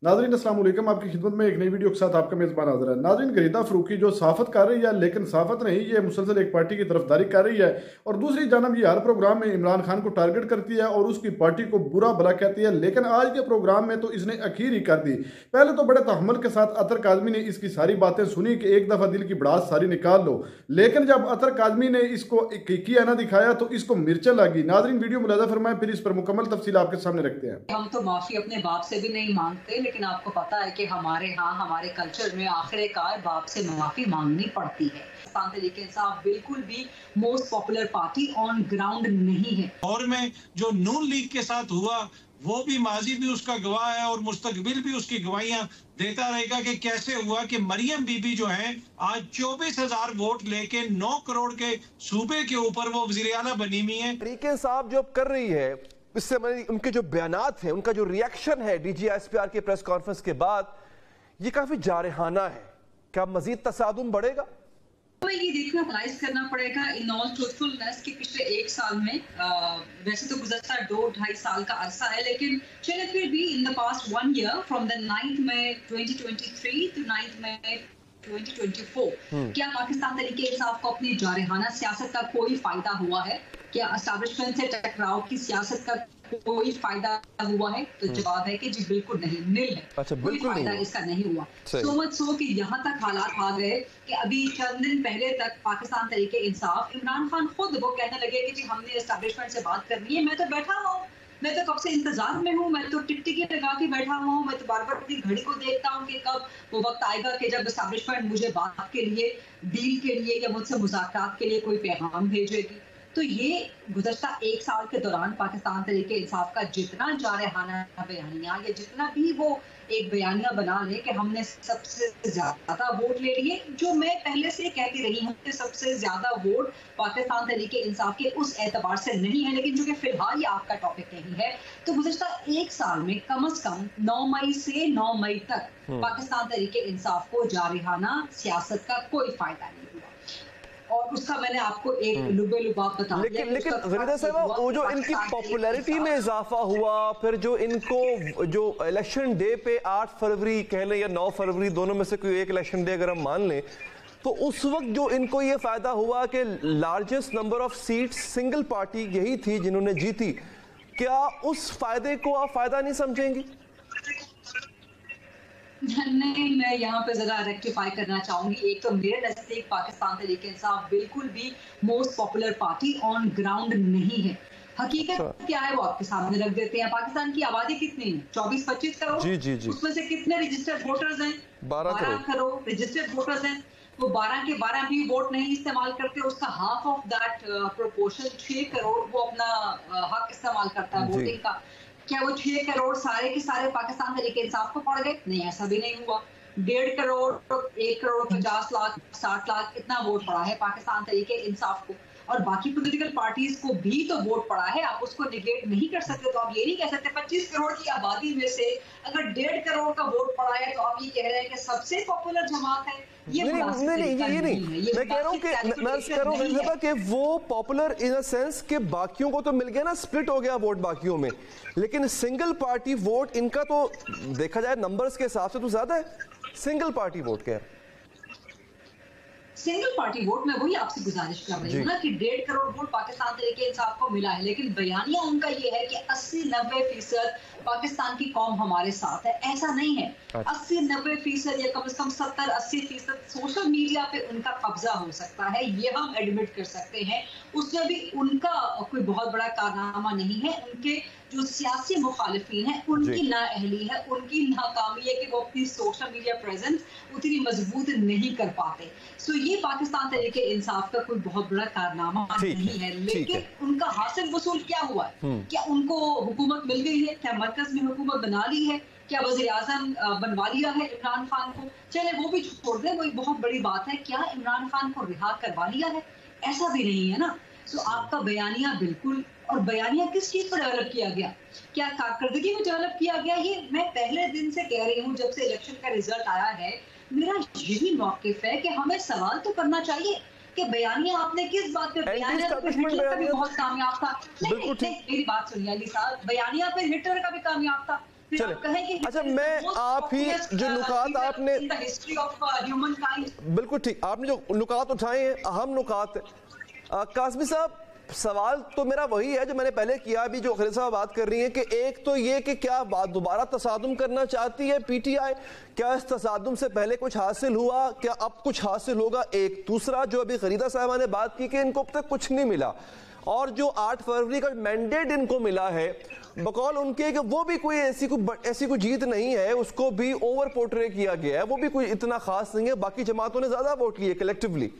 नाज़रीन अस्सलाम वालेकुम, आपकी खिदमत में एक नई वीडियो के साथ आपका मेज़बान हाज़िर है। नाज़रीन, गरीदा फरूकी जो सहाफ़त कर रही है, लेकिन सहाफ़त नहीं, ये मुसलसल एक पार्टी की तरफदारी कर रही है और दूसरी जानब ये हर प्रोग्राम में इमरान खान को टारगेट करती है और उसकी पार्टी को बुरा भला कहती है। लेकिन आज के प्रोग्राम में तो इसने अखीर ही कर दी। पहले तो बड़े तहम्मुल के साथ अतर काज़मी ने इसकी सारी बातें सुनी कि एक दफ़ा दिल की भड़ास सारी निकाल लो, लेकिन जब अतर काज़मी ने इसको किया ना दिखाया तो इसको मिर्चें लगी। नाज़रीन, वीडियो मुलाज़ा फरमाएं, फिर इस पर मुकम्मल तफसील आपके सामने रखते हैं। हम तो माफी अपने बाप से भी नहीं मांगते, लेकिन आपको पता है कि हमारे यहाँ हमारे कल्चर में आखिरकार बाप से माफी मांगनी पड़ती है। पाकिस्तान तहरीक इंसाफ बिल्कुल भी most popular party on ground नहीं है। और में जो नून लीग के साथ हुआ वो भी माजी भी उसका गवाह है और मुस्तकबिल भी उसकी गवाहियां देता रहेगा कि कैसे हुआ कि मरियम बीबी जो है आज 24,000 वोट लेके 9 करोड़ के सूबे के ऊपर वो वज़ीर आला बनी हुई है। तहरीक इंसाफ जो कर रही है, इससे उनके जो बयानात हैं, उनका जो रिएक्शन है DGSPR के प्रेस कॉन्फ्रेंस के बाद, ये काफी जारहाना है। क्या मजीद तसादुम बढ़ेगा? हमें ये देखना एनालाइज करना पड़ेगा इन ऑल ट्रूथफुलनेस कि पिछले एक साल में वैसे तो गुज़श्ता 2-2.5 साल का अरसा है, लेकिन चले फिर भी in the past 1 year from the 9th May 2023 to 9th May 2024 क्या पाकिस्तान तहरीक इंसाफ को अपनी जारहाना सियासत का कोई फायदा हुआ है? क्या एस्टैब्लिशमेंट से टकराव की सियासत का कोई फायदा हुआ है? तो जवाब है कि जी बिल्कुल नहीं, निल है। अच्छा, कोई फायदा इसका नहीं हुआ। सो मच सो कि यहाँ तक हालात आ गए कि अभी चंद दिन पहले तक पाकिस्तान तहरीक इंसाफ इमरान खान खुद वो कहने लगे कि जी हमने एस्टैब्लिशमेंट से बात करनी है, मैं तो बैठा हुआ हूँ, मैं तो कब से इंतजार में हूँ, मैं तो टिकटिकी लगा के बैठा हुआ हूँ, मैं तो बार बार अपनी घड़ी को देखता हूँ कि कब वो वक्त आएगा कि जब एस्टैब्लिशमेंट मुझे बात के लिए, डील के लिए या मुझसे मुज़ाकरात के लिए कोई पैगाम भेजेगी। तो ये गुज़श्ता एक साल के दौरान पाकिस्तान तहरीक इंसाफ का जितना जारहाना बयानिया या जितना भी वो एक बयानिया बना ले कि हमने सबसे ज्यादा वोट ले लिए, जो मैं पहले से कहती रही हूँ कि सबसे ज्यादा वोट पाकिस्तान तहरीक इंसाफ के उस एतबार से नहीं है, लेकिन जो कि फिलहाल ये आपका टॉपिक नहीं है, तो गुज़श्ता एक साल में कम से कम 9 मई से 9 मई तक पाकिस्तान तहरीक इंसाफ को जारहाना सियासत का कोई फायदा नहीं हुआ। और उसका मैंने आपको एक लुबे-लुबाब बता दिया। लेकिन ग़रीदा साहिबा, वो जो इनकी पॉपुलैरिटी में इजाफा हुआ, फिर जो इनको जो इलेक्शन डे पे 8 फरवरी कह लें या 9 फरवरी, दोनों में से कोई एक इलेक्शन डे अगर हम मान लें, तो उस वक्त जो इनको ये फायदा हुआ कि largest number of seats single party यही थी जिन्होंने जीती, क्या उस फायदे को आप फायदा नहीं समझेंगी? नहीं, मैं यहाँ पे जरा रेक्टिफाई करना चाहूंगी। एक तो मेरे नजदीक पाकिस्तान तहरीक इंसाफ बिल्कुल भी most popular party on ground नहीं है। हकीकत क्या है वो आपके सामने रख देते हैं। पाकिस्तान की आबादी कितनी है? 24-25 करोड़। जी। उसमें से कितने रजिस्टर्ड वोटर्स हैं? 12 करोड़ रजिस्टर्ड वोटर्स हैं। वो 12 के 12 भी वोट नहीं इस्तेमाल करते, उसका half of that proportion 6 crore वो अपना हक इस्तेमाल करता है वोटिंग का। क्या वो 6 करोड़ सारे के सारे पाकिस्तान तहरीक इंसाफ को पड़ गए? नहीं, ऐसा भी नहीं हुआ। 1.5 करोड़ 1 करोड़ 50 लाख 60 लाख इतना वोट पड़ा है पाकिस्तान तहरीक इंसाफ को, और बाकी पॉलिटिकल पार्टीज को भी तो वोट पड़ा है। आप उसको निगेट नहीं कर सकते। तो आप ये नहीं कह सकते 25 करोड़ की आबादी में से अगर 1.5 करोड़ का वोट पड़ा है तो आप ये कह रहे हैं कि सबसे पॉपुलर जमात है। ये नहीं, मैं कह रहा हूँ कि वो पॉपुलर इन अ सेंस कि बाकियों को तो मिल गया ना, स्प्लिट हो गया वोट बाकियों में, लेकिन सिंगल पार्टी वोट इनका तो देखा जाए नंबर्स के हिसाब से तो ज्यादा है। सिंगल पार्टी वोट क्या है? सिंगल पार्टी वोट में वही आपसे गुजारिश कर रही हूँ ना कि 1.5 करोड़ वोट पाकिस्तान तहरीक इंसाफ को मिला है, लेकिन बयानिया उनका ये है कि 80-90% पाकिस्तान की कौम हमारे साथ है। ऐसा नहीं है। 80-90% या कम से कम 70-80% सोशल मीडिया पे उनका कब्जा हो सकता है, ये हम एडमिट कर सकते हैं। उसमें भी उनका कोई बहुत बड़ा कारनामा नहीं है। उनके जो सियासी मुखालिफिन है उनकी नाअहली है, उनकी नाकामी है कि वो अपनी सोशल मीडिया प्रेजेंस उतनी मजबूत नहीं कर पाते। सो ये पाकिस्तान तहरीक इंसाफ का कोई बहुत बड़ा कारनामा नहीं है, लेकिन उनका हासिल वसूल क्या हुआ है? क्या उनको हुकूमत मिल गई है? क्या मरकज में हुकूमत बना ली है? क्या वज़ीर आज़म बनवा लिया है इमरान खान को? चले वो भी छोड़ दें, वो एक बहुत बड़ी बात है। क्या इमरान खान को रिहा करवा लिया है? ऐसा भी नहीं है ना। सो आपका बयानिया बिल्कुल, और बयानिया किस चीज पर डेवलप किया गया? क्या कारकर्दगी में डेवलप किया गया? ये मैं पहले दिन से कह रही हूँ, जब से इलेक्शन का रिजल्ट आया है मेरा यही मौक़िफ़ है कि हमें सवाल तो करना चाहिए कि बयानिया आपने किस बात पे, बयानिया पे हिटलर का भी बहुत कामयाब था। नहीं, मेरी बात सुनिए अली साहब, बयानिया पे हिटलर का भी कामयाब था, चले, अच्छा मैं आप ही जो नुकात आपने बिल्कुल ठीक, आपने जो नुकात उठाए हैं अहम नुकात है। कासमी साहब, सवाल तो मेरा वही है जो मैंने पहले किया, अभी जो खलील साहब बात कर रही हैं कि एक तो ये कि क्या बात दोबारा तसादुम करना चाहती है पीटीआई, क्या इस तसादुम से पहले कुछ हासिल हुआ, क्या अब कुछ हासिल होगा। एक दूसरा जो अभी खरीदा साहबा ने बात की कि इनको अब तक कुछ नहीं मिला, और जो 8 फरवरी का मैंडेट इनको मिला है बकौल उनके कि वो भी कोई ऐसी कोई जीत नहीं है, उसको भी ओवर पोर्ट्रे किया गया है, वो भी कोई इतना खास नहीं है, बाकी जमातों ने ज्यादा वोट लिए कलेक्टिवली।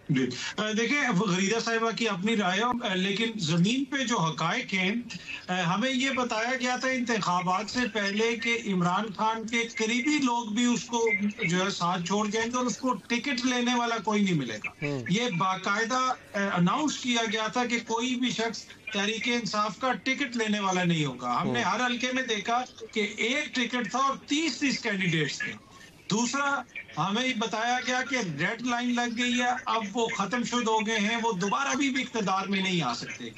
देखिए गरीदा साहिबा की अपनी राय है, लेकिन जमीन पे जो हकायक हैं, हमें ये बताया गया था इंतखाबात से पहले कि इमरान खान के करीबी लोग भी उसको जो है साथ छोड़ जाएंगे और उसको टिकट लेने वाला कोई नहीं मिलेगा। ये बाकायदा अनाउंस किया गया था कि कोई भी शख्स तहरीक इंसाफ का टिकट लेने वाला नहीं होगा। हमने हर हल्के में देखा कि एक टिकट था और 30 कैंडिडेट्स थे। दूसरा, हमें बताया गया कि रेड लाइन लग गई है, अब वो खत्म शुद हो गए हैं, वो दोबारा भी इख्तियार में नहीं आ सकते।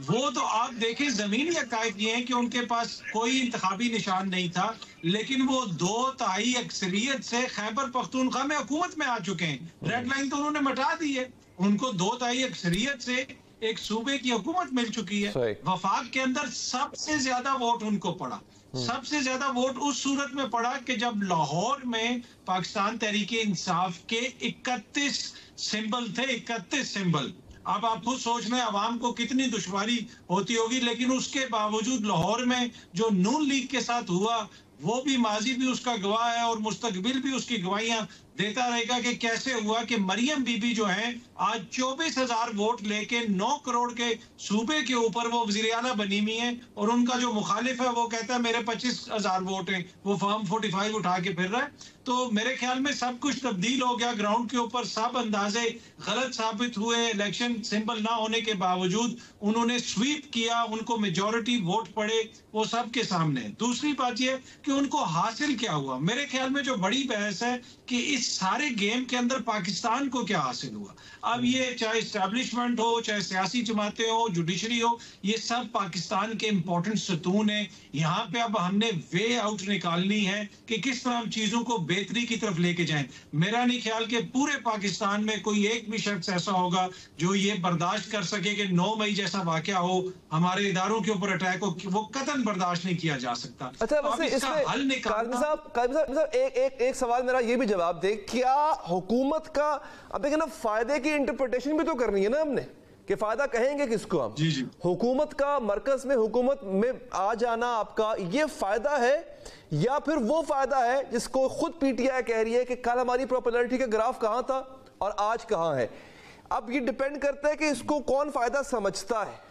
वो तो आप देखें जमीनी हकायक ये हैं कि उनके पास कोई इंतखाबी निशान नहीं था, लेकिन वो 2/3 अक्सरियत से खैबर पख्तूनख्वा में हुकूमत में आ चुके हैं। रेड लाइन तो उन्होंने मिटा दी है, उनको 2/3 अक्सरियत से एक सूबे की हुकूमत मिल चुकी है। वफाक के अंदर सबसे ज्यादा वोट उनको पड़ा, सबसे ज्यादा वोट उस सूरत में पड़ा कि जब लाहौर में पाकिस्तान तहरीक इंसाफ के 31 सिंबल थे, 31 सिंबल। अब आप खुद सोच रहे हैं अवाम को कितनी दुश्वारी होती होगी, लेकिन उसके बावजूद लाहौर में जो नून लीग के साथ हुआ वो भी माजी भी उसका गवाह है और मुस्तकबिल भी उसकी गवाहियां देता रहेगा कि कैसे हुआ कि मरियम बीबी जो है आज 24,000 वोट लेके 9 करोड़ के सूबे के ऊपर वो वज़ीर आला बनी हुई है, और उनका जो मुखालिफ है वो कहता है मेरे 25,000 वोट हैं, वो फॉर्म 45 उठा के फिर रहा है। तो मेरे ख्याल में सब कुछ तब्दील हो गया ग्राउंड के ऊपर, सब अंदाजे गलत साबित हुए। इलेक्शन सिंबल ना होने के बावजूद उन्होंने स्वीप किया, उनको मेजॉरिटी वोट पड़े, वो सबके सामने। दूसरी बात यह कि उनको हासिल क्या हुआ, मेरे ख्याल में जो बड़ी बहस है कि इस सारे गेम के अंदर पाकिस्तान को क्या हासिल हुआ। अब ये चाहे एस्टैब्लिशमेंट हो, चाहे सियासी जमातें हो, जुडिशरी हो, ये सब पाकिस्तान के इंपॉर्टेंट सतून है। यहाँ पे अब हमने वे आउट निकालनी है कि किस तरह हम चीजों को बेहतरी की तरफ लेके जाएं। मेरा नहीं ख्याल कि पूरे पाकिस्तान में कोई एक भी शख्स ऐसा होगा जो ये बर्दाश्त कर सके कि 9 मई जैसा वाकया हो, हमारे इदारों के ऊपर अटैक हो, वो कतन बर्दाश्त नहीं किया जा सकता। अच्छा, तो इसका हल निकालना। एक सवाल मेरा ये भी जवाब दे, क्या हुकूमत का अब देखिए ना फायदे की इंटरप्रिटेशन भी तो करनी है ना हमने, कि फायदा कहेंगे किसको हम। जी। हुकूमत का मरकज में हुकूमत में आ जाना आपका ये फायदा है या फिर वो फायदा है जिसको खुद पीटीआई कह रही है कि कल हमारी पॉपुलैरिटी का ग्राफ कहां था और आज कहां है। अब ये डिपेंड करता है कि इसको कौन फायदा समझता है।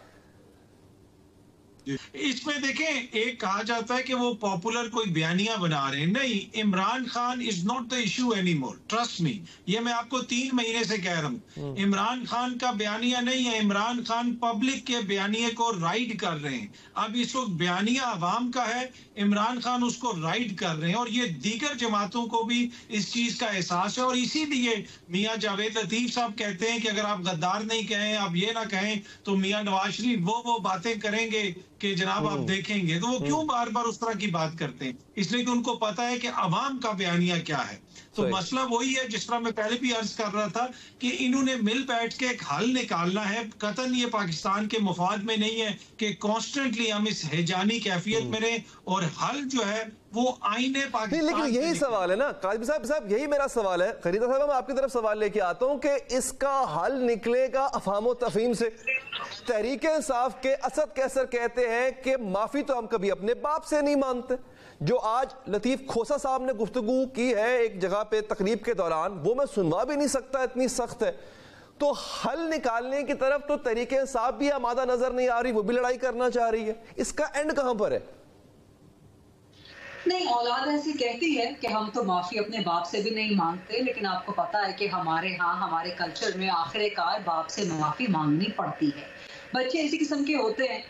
इसमें देखें, एक कहा जाता है कि वो पॉपुलर कोई बयानियां बना रहे हैं, नहीं, Imran Khan is not the issue any more, trust me, ये मैं आपको 3 महीने से कह रहा हूं। इमरान खान का बयानिया नहीं है, इमरान खान पब्लिक के बयानिए को राइड कर रहे हैं। अब इस वक्त बयानिया अवाम का है, इमरान खान उसको राइड कर रहे हैं, और ये दीगर जमातों को भी इस चीज का एहसास है। और इसीलिए मियां जावेद लतीफ साहब कहते हैं कि अगर आप गद्दार नहीं कहें, आप ये ना कहें, तो मियां नवाज शरीफ वो बातें करेंगे कि जनाब आप देखेंगे। तो वो क्यों बार बार उस तरह की बात करते हैं? इसलिए कि उनको पता है कि अवाम का बयानिया क्या है। तो मसला वही है जिस तरह मैं पहले भी अर्ज कर रहा था कि इन्होंने मिल बैठ के एक हल निकालना है। कतन ये पाकिस्तान के मुफाद में नहीं है कि कॉन्स्टेंटली हम इस हैजानी कैफियत में रहें, और हल जो है वो आईने पाकिस्तान। लेकिन यही सवाल है ना काज़मी साहब, यही मेरा सवाल है। खरीदा साहब, मैं आपकी तरफ सवाल लेके आता हूं कि इसका हल निकलेगा अफहाम तफहीम से। तहरीक इंसाफ के असद कैसर कहते हैं कि माफी तो हम कभी अपने बाप से नहीं मांगते। जो आज लतीफ खोसा साहब ने गुफ्तगू की है एक जगह पे तकरीब के दौरान, वो मैं सुनवा भी नहीं सकता, इतनी सख्त है। तो हल निकालने की तरफ तो तहरीक इंसाफ भी आमादा नजर नहीं आ रही, वो भी लड़ाई करना चाह रही है। इसका एंड कहां पर है? नहीं, औलाद ऐसी कहती है कि हम तो माफी अपने बाप से भी नहीं मांगते, लेकिन आपको पता है कि हमारे यहाँ हमारे कल्चर में आखिरकार बाप से माफी मांगनी पड़ती है। बच्चे इसी किस्म के होते हैं,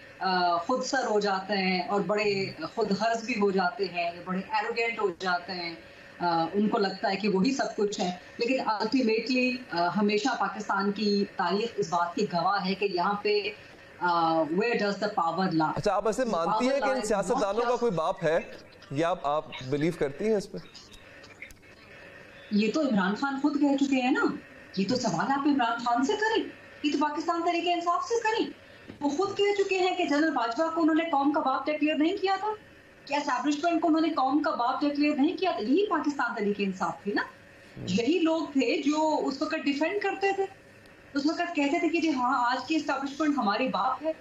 खुद सर हो जाते हैं और बड़े खुद गर्ज भी हो जाते हैं, बड़े एरोगेंट हो जाते हैं। उनको लगता है कि वही सब कुछ है, लेकिन अल्टीमेटली हमेशा पाकिस्तान की तारीख इस बात की गवाह है कि यहाँ पे where does the power lie? अच्छा, आप ऐसे मानती हैं कि इन सियासतदानों का कोई बाप है, या आप बिलीव करती हैं इस पे? ये तो इमरान खान खुद कह चुके हैं ना। ये तो सवाल आप इमरान खान से करें, ये तो पाकिस्तान तरीके इंसाफ से करें। वो खुद कह चुके हैं कि जनरल बाजवा को उन्होंने कौम का बाप डिक्लेयर नहीं किया था, क्या एस्टैब्लिशमेंट को उन्होंने कौम का बाप डिक्लेयर नहीं किया था। यही पाकिस्तान तरीके इंसाफ थी ना। यही लोग थे जो उस वक्त डिफेंड करते थे, उस वक्त कहते थे कि जी हाँ आज की एस्टैब्लिशमेंट हमारी बाप है,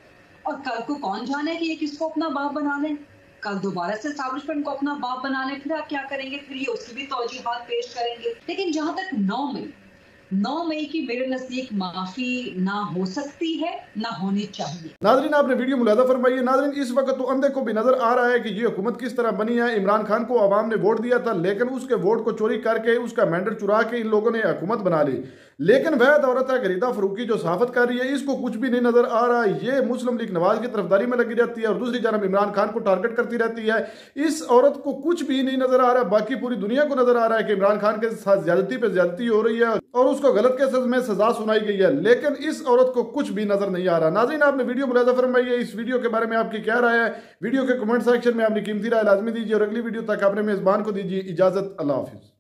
और कल को कौन जाने कि ये किसको अपना बाप बना लें। कल दोबारा से एस्टैब्लिशमेंट को अपना बाप बना लें, फिर आप क्या करेंगे, फिर ये उसकी भी तौजीहात पेश करेंगे। लेकिन जहां तक 9 मई की मेरे नजदीक माफी ना हो सकती है, ना होनी चाहिए। नाजरीन, आपने वीडियो मुलादा फरमाइए। नाजरीन, इस वक्त तो अंधे को भी नजर आ रहा है कि ये हुकूमत किस तरह बनी है। इमरान खान को अवाम ने वोट दिया था, लेकिन उसके वोट को चोरी करके, उसका मैंडेट चुरा के इन लोगों ने हुकूमत बना ली। लेकिन वह औरत है गरीदा फरूकी जो सहाफत कर रही है, इसको कुछ भी नहीं नजर आ रहा। ये मुस्लिम लीग नवाज की तरफदारी में लगी रहती है और दूसरी जानब इमरान खान को टारगेट करती रहती है। इस औरत को कुछ भी नहीं नजर आ रहा, बाकी पूरी दुनिया को नजर आ रहा है कि इमरान खान के साथ ज्यादती पे ज्यादती हो रही है और उसको गलत केसेस में सजा सुनाई गई है, लेकिन इस औरत को कुछ भी नजर नहीं आ रहा। नाज़रीन, आपने वीडियो मुलाजा फरमाइए। इस वीडियो के बारे में आपकी क्या राय है? वीडियो के कमेंट सेक्शन में अपनी कीमती राय लाजमी दीजिए और अगली वीडियो तक अपने मेजबान को दीजिए इजाजत। अल्लाह हाफिज।